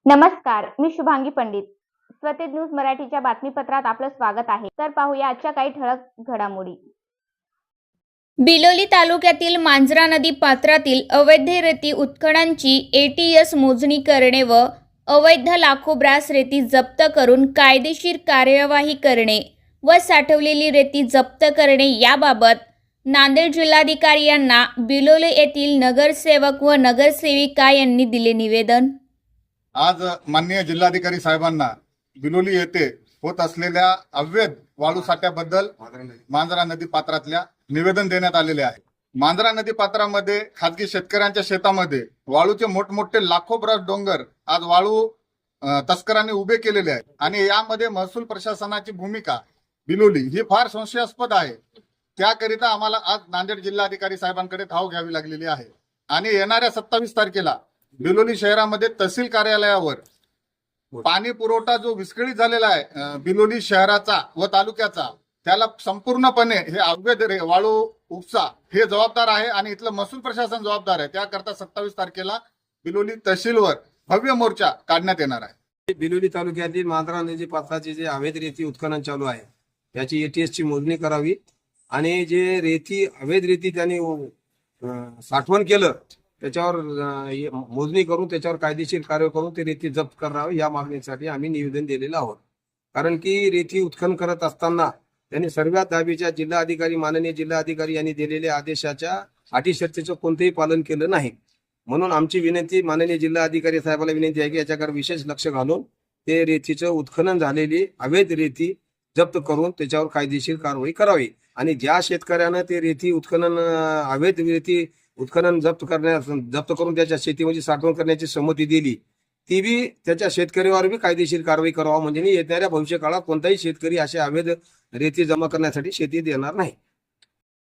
नमस्कार, मी शुभांगी पंडित. स्वतेज न्यूज मराठीच्या बातमीपत्रात आपलं स्वागत आहे. तर पाहूया आजच्या काही ठळक घडामोडी. बिलोली तालुक्यातील मांजरा नदी पात्रातील अवैध रेती उत्खननाची ATS मोजणी करणे व अवैध लाखो ब्रास रेती जप्त करून कायदेशीर कार्यवाही करणे व साठवलेली रेती जप्त करणे याबाबत नांदेड जिल्हाधिकारी यांना बिलोली येथील नगरसेवक व नगरसेविका यांनी दिले निवेदन. आज माननीय जिल्हाधिकारी साहेबांना बिलोली येथे होत असलेल्या अवैध वाळू साठ्याबद्दल मांजरा नदी पात्रातल्या निवेदन देण्यात आलेले आहे. मांजरा नदी पात्रामध्ये खाजगी शेतकऱ्यांच्या शेतामध्ये वाळूचे मोठमोठे लाखो ब्रश डोंगर आज वाळू तस्करांनी उभे केलेले आहेत आणि यामध्ये महसूल प्रशासनाची भूमिका बिलोली ही फार संशयास्पद आहे. त्याकरिता आम्हाला आज नांदेड जिल्हाधिकारी साहेबांकडे धाव घ्यावी लागलेली आहे आणि येणाऱ्या 27 तारखेला बिलोली शहरामध्ये तहसील कार्यालयावर पाणी पुरवठा जो विस्कळीत झालेला आहे बिलोली शहराचा व तालुक्याचा, त्याला संपूर्णपणे हे अवैध वाळू उपसा हे जबाबदार आहे आणि इथलं महसूल प्रशासन जबाबदार आहे. त्याकरता 27 तारखेला बिलोली तहसीलवर भव्य मोर्चा काढण्यात येणार आहे. बिलोली तालुक्यातील मांजरा नदी पात्राचे जे अवैध रेती उत्खनन चालू आहे त्याची ATS ची मोजणी करावी आणि जे रेती अवैध रेती त्यांनी साठवण केलं त्याच्यावर मोजणी करून त्याच्यावर कायदेशीर कार्यवाही करून ते रेती जप्त करावी या मागणीसाठी आम्ही निवेदन दिलेलं आहोत. कारण की रेती उत्खनन करत असताना त्यांनी सर्वात दाबीच्या जिल्हाधिकारी माननीय जिल्हाधिकारी यांनी दिलेल्या आदेशाच्या अटी शर्तीचं कोणतेही पालन केलं नाही. म्हणून आमची विनंती माननीय जिल्हाधिकारी साहेबांना विनंती आहे की याच्याकडे विशेष लक्ष घालून ते रेतीचं उत्खनन झालेली अवैध रेती जप्त करून त्याच्यावर कायदेशीर कारवाई करावी आणि ज्या शेतकऱ्यानं ते रेती उत्खनन अवैध रेती उत्खनन जप्त करून त्याच्या शेतीमध्ये साठवण करण्याची संमती दिली ती बी त्याच्या शेतकऱ्यावर बी कायदेशीर कारवाई करावा. म्हणजे येणाऱ्या भविष्य काळात कोणताही शेतकरी अशा अवैध रेती जमा करण्यासाठी शेती देणार नाही.